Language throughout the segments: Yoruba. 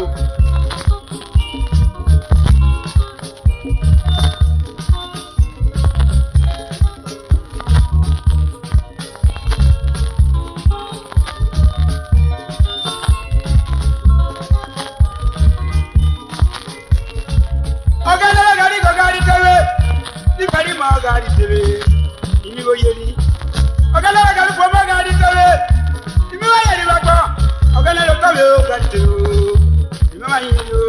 go. Gari tebe, ini go yeli. Ogala gari fo ma gari tebe, imi wa yeli ba ko. Ogala lo tebe o gari tebe, imi ma yeli o.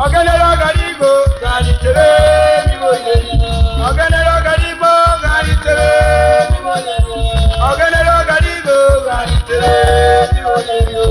Ogala lo gari go gari tebe, imi go yeli. Ogala lo gari go gari tebe, imi go yeli. Ogala lo gari go gari tebe, imi go yeli o.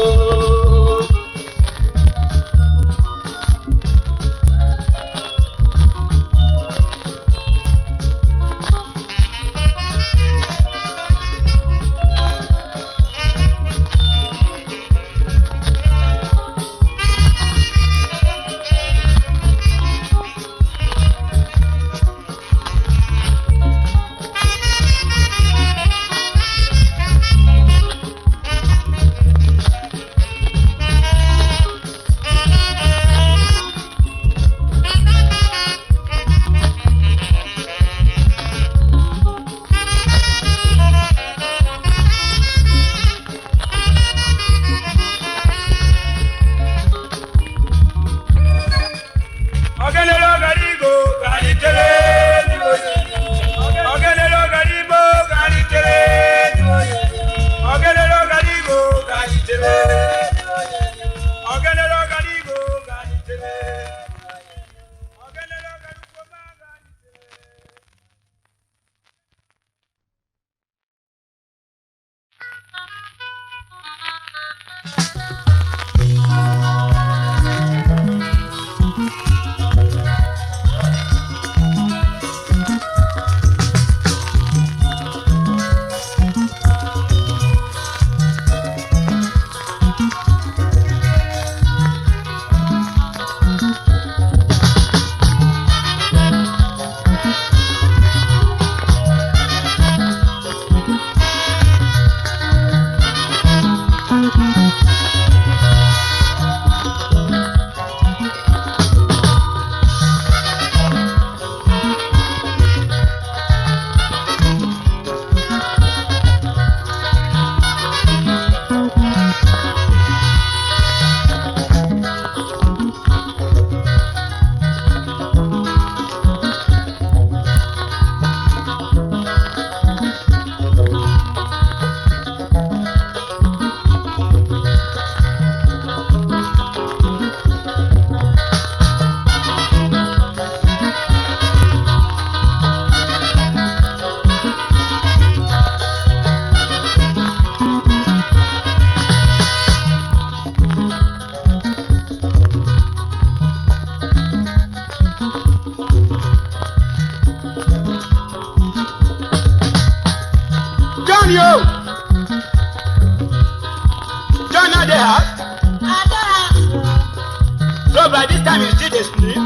So by this time you still dey sleep?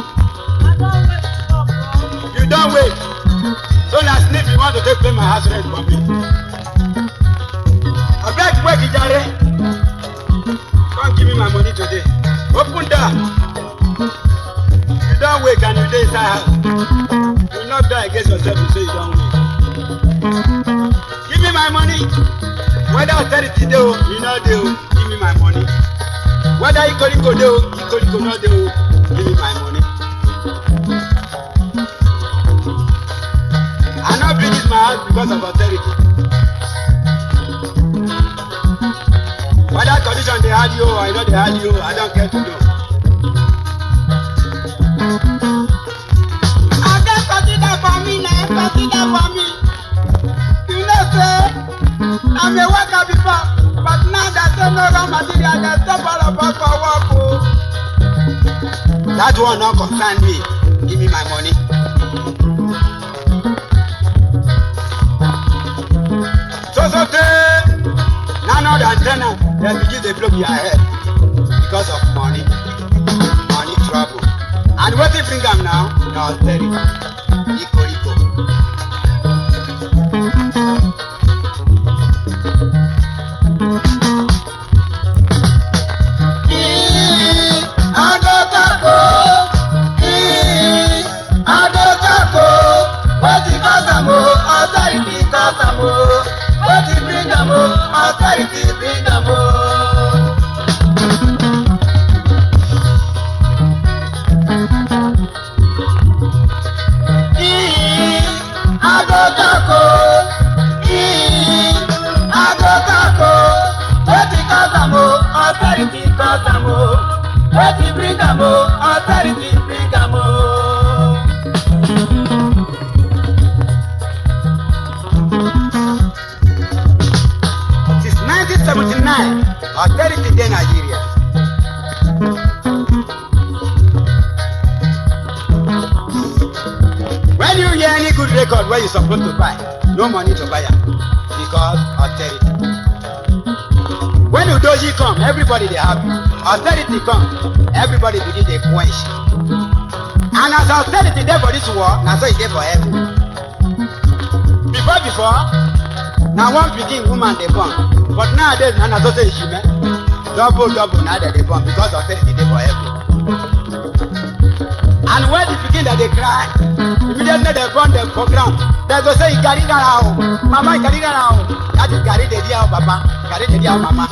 You don't wait. So na sleep you want to take pay my house rent for me. Abeg wake jare. Come give me my money today. Open door. You don't wake and you dey inside house. You knock door against yourself and say you don't wake. Give me my money. Whether authority dey o, you no dey o, give me my money. Whether Ikoliko dey o, Ikoliko no dey o, give me my money. I no bring this my house because of authority. Whether condition dey hard you or e no dey hard you, I don't care to know. Abeg consider for me na, consider for me. You know say I'm a worker before, but now there's no raw material, there's stop all of us for work. Oh. That one no concern me. Give me my money. So none other than tenant, they begin to blow your head because of money trouble. And what if bring them now? No austerity. Iko. record where you supposed to buy, no money to buy am because austerity. When Udoji come, everybody dey happy. Austerity come, everybody begin dey quench. And as austerity dey for this world, na so e dey for heaven. Before, na one pikin woman dey born, but nowadays na so say she man. Double na dem dey born because austerity dey for heaven. And when the pikin that they cry, immediately they burn them for ground. They go say, "Gari gara o, mama gari gara o." That is gari the dia o papa, gari the dia o mama.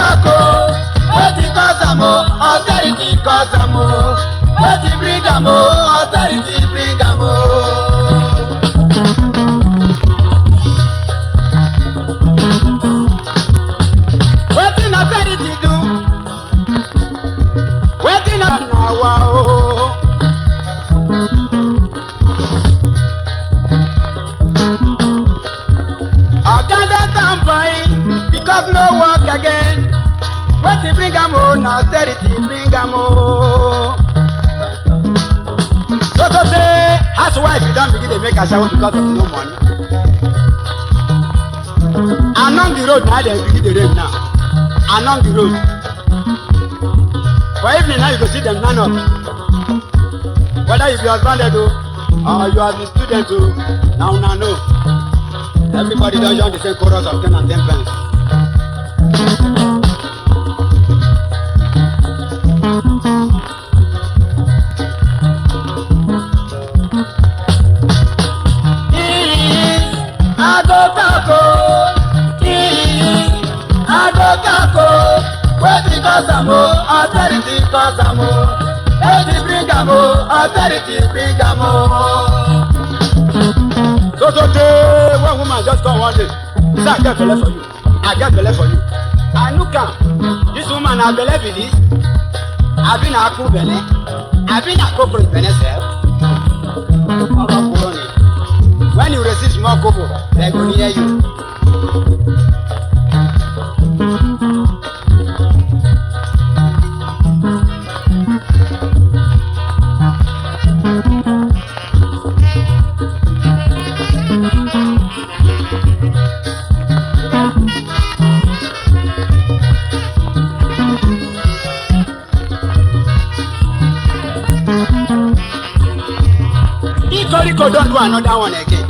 What it cause am o, austerity cause am o. What it bring am o, austerity bring am o. Wetin austerity do? Wetin na wa o? Oga don turn boy because no work again. Wetin bring am o? Na austerity bring am o. So say housewife you don begin dey make ashawo because of no money. Along the road na dem begin dey rain now. Along the road. For evening now you go see them line up. Whether you be husbanded o or you are the student o, na una know. Everybody don join the same chorus of 10 and 10 pence. Wetin cause am o, austerity cause am o. Wetin bring am o, austerity bring am o. So day one woman just come one day. Say I get belle for you. I get belle for you. I look am. This woman na belle be this. Abi na aku belle. Abi na cockroach belle sef. When you receive small kobo, they go near you. Rico don't do another one again.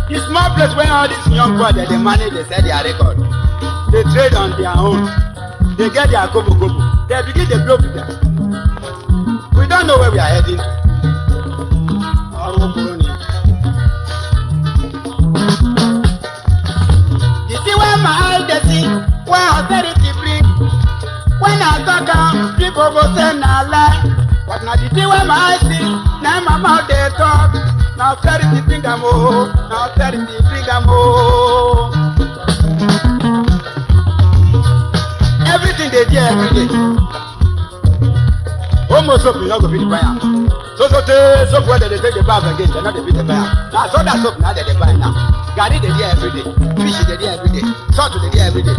The small place where all these young boys they manage, they set their record. They trade on their own. They get their gobo. They begin to blow with them. We don't know where we are heading to. You see where my eyes they see, where austerity bring. When I talk am, people go say na lie. But now the thing where my eyes see, now my mouth they talk. Now austerity bring am o, now austerity bring am o. Everything they do every day. Almost soap you no go fit buy am. So soap where they take the bag again, they no dey fit buy am. Now so that soap now they buy now. Garri they do every day, fish they do every day, salt they do every day.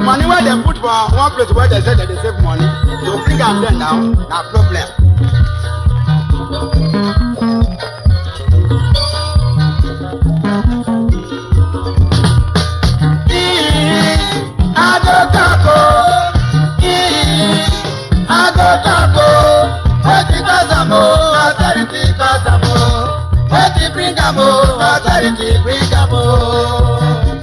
Money where they put for one place where they say that they save money, to bring am there now, na problem. Wetin cause am o, austerity cause am o. Wetin bring am o, austerity bring am o.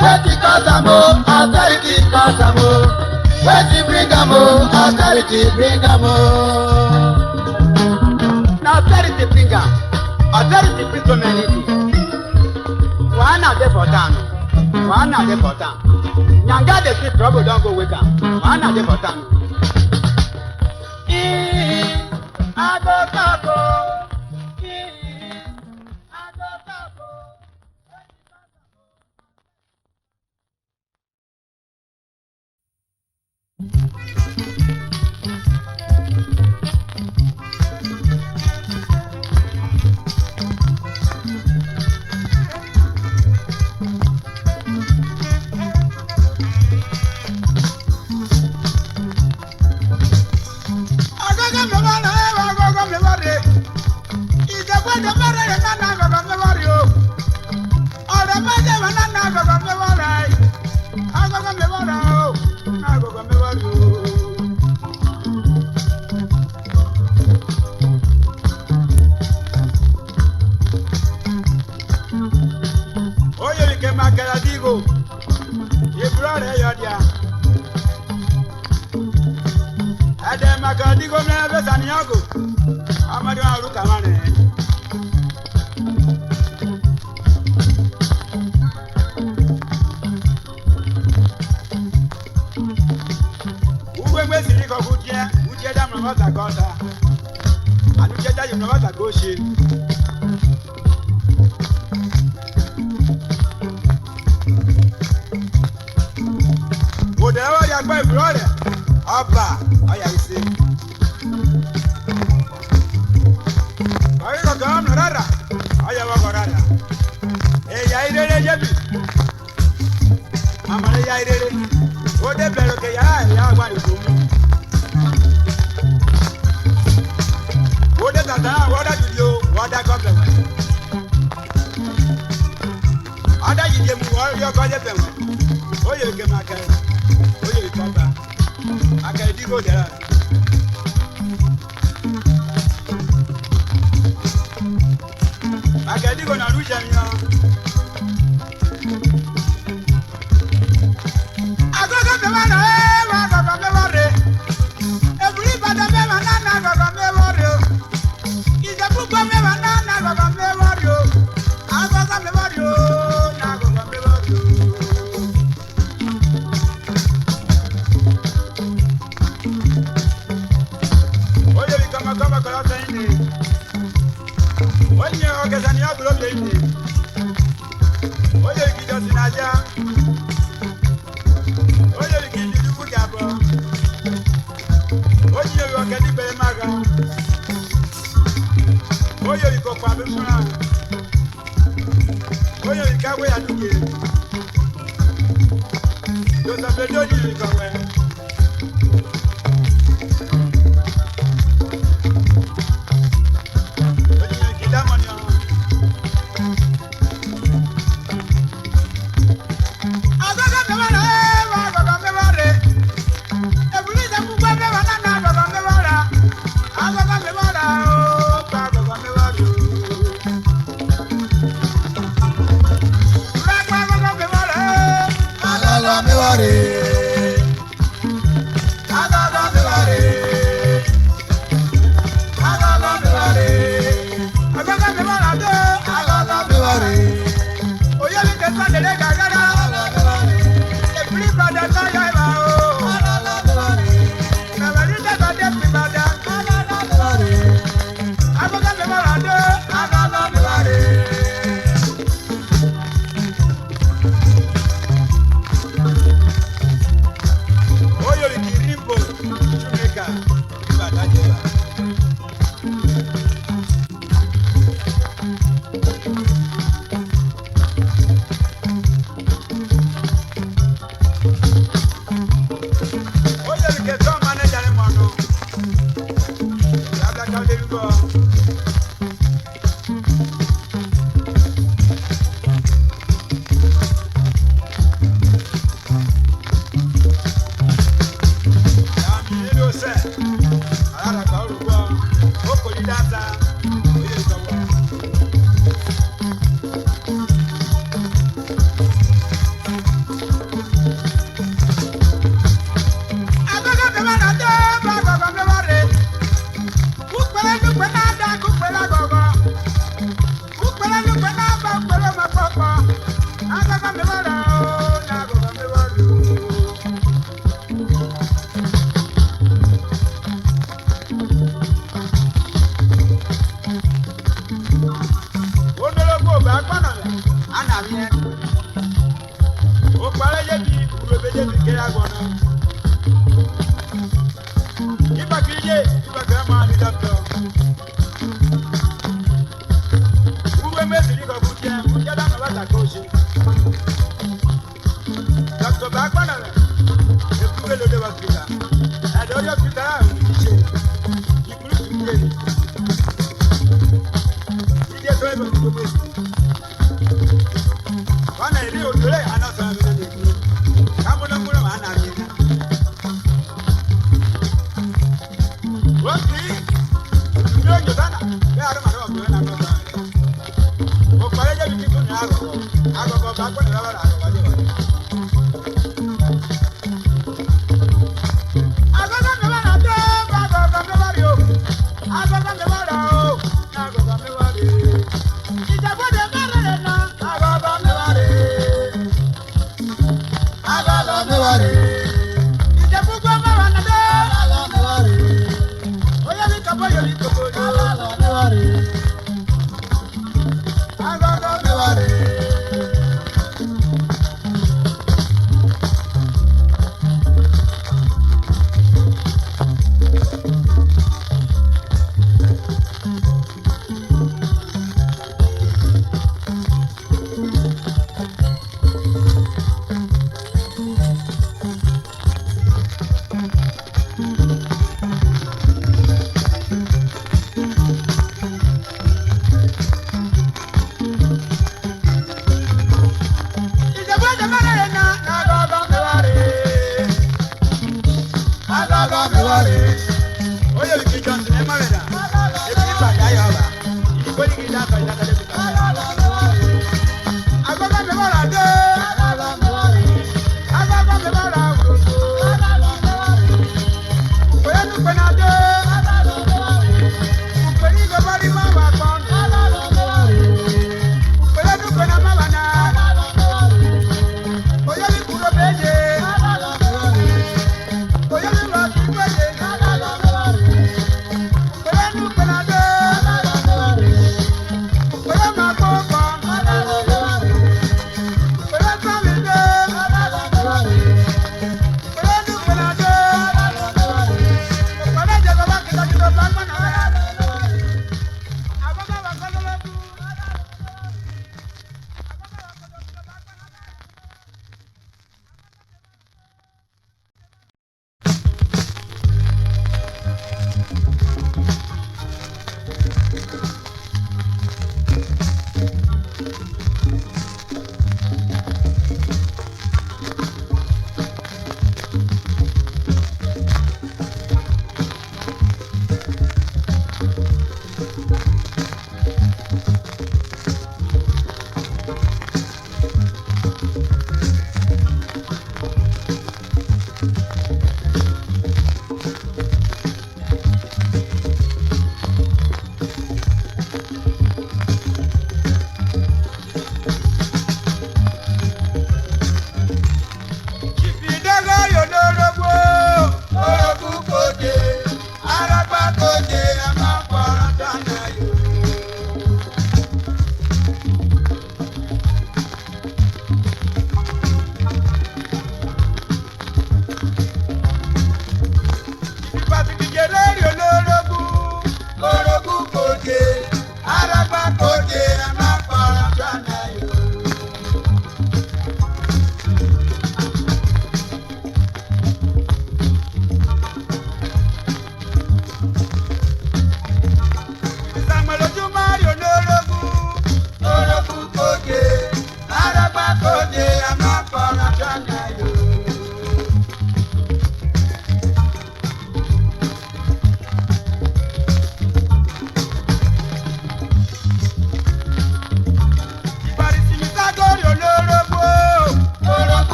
Wetin cause am o, austerity cause am o. Wetin bring am o, austerity bring am o. Na austerity bring am. Austerity bring so many things. Wahala dey for town. Wahala dey for town. Nyanga dey see trouble don go wake am. Wahala dey for town.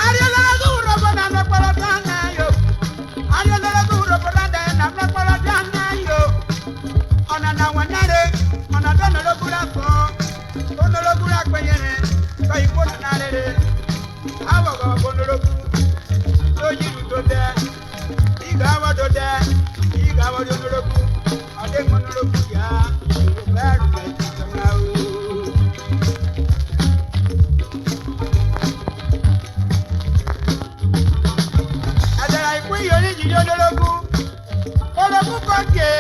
Ariela, wọ́n yóò lórókù ọdẹ mọ́ lórókù yá bẹ́ẹ̀rù mẹ́tì sọ́nà o. àjàrà ìkú ìyọrí yìí yóò lórókù olókù kọ́kẹ́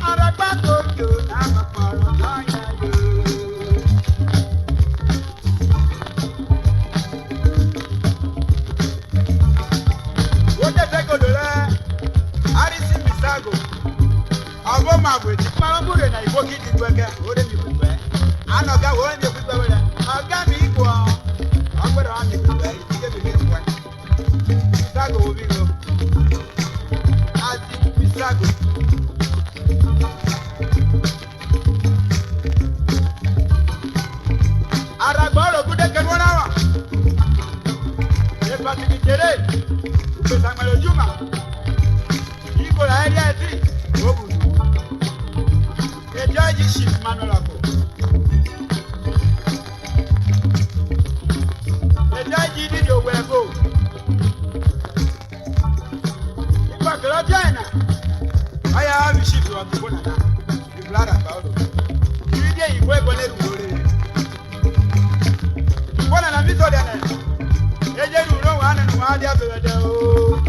ọ̀rọ̀gbá kòkè àpapọ̀ ọ̀rọ̀ náà yá yó. wọ́n tẹ̀sẹ̀ kòdò rẹ̀ arisi misago ọgbọ́n máa bò tí máa ń búrò náà ìbò kí ti gbẹgẹ òde mi kú bẹ́ẹ̀ àná ọ̀gá wọ́n mi kú bẹ́ẹ̀ rẹ̀ ọ̀gá mi kú ọ ọgbọ́dọ̀ wọn mi kú bẹ́ẹ̀ ìdílé mi mi kú ẹ misago wo bí lo àti misago. àràgbọ́ ọ̀rọ̀ kúndé kẹ́nu wọn náà wà ní pàtàkì tẹ̀lé ìpèsè àgbàlẹ̀ ojúmọ̀. Ikola area 3 Obudu. A judge ship manualako. A judge did your webo. Ipa kelo China. Aya have ship wa kibona na. Iblara Paulo. Ide igwe gole rure. Bona na miso de na. Eje ruro wa na wa dia bebe o.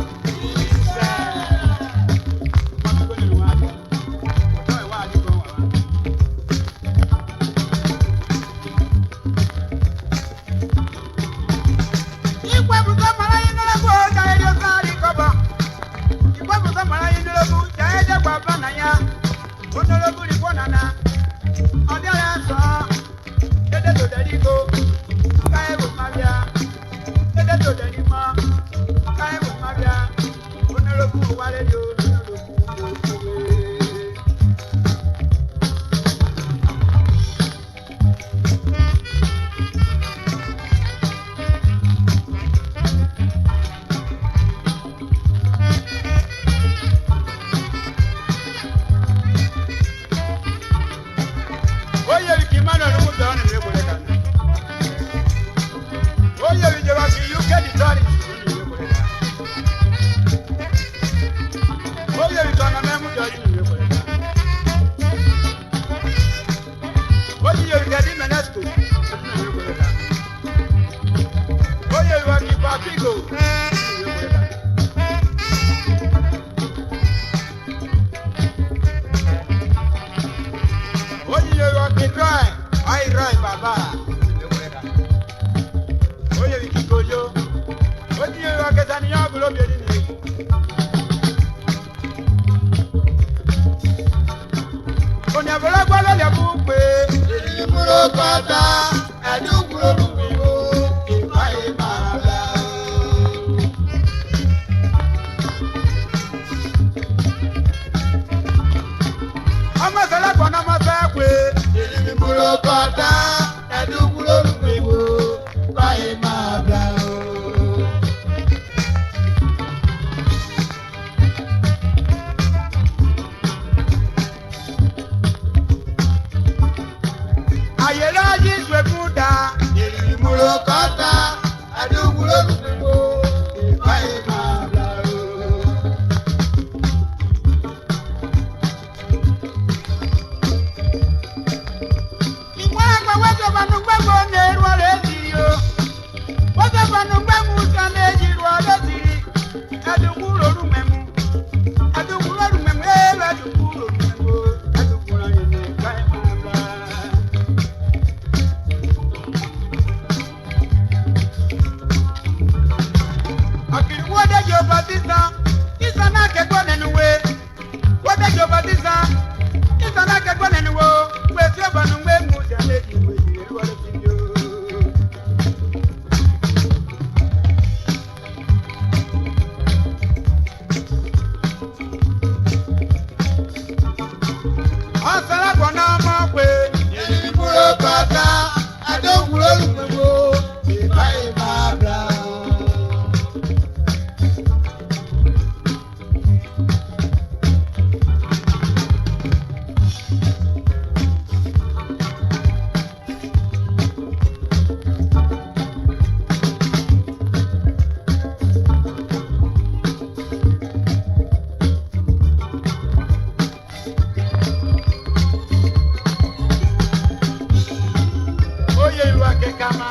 Oye ìlú akẹ́kọ̀ọ́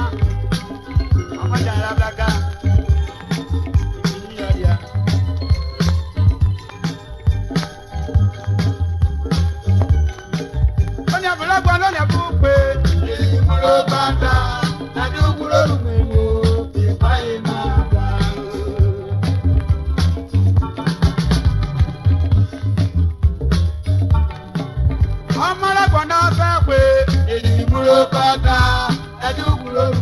ọmọdé alábàgà ìdí ọ̀dìà. Ó ní àbúrò lónìí ẹ̀bú pé èyí múlò bá dá adúgbò lónìí mú ìbáyé máa dá. Ọmọ alágbọ̀n náà fẹ́ pé èyí múlò bá dá adúgbò lónìí.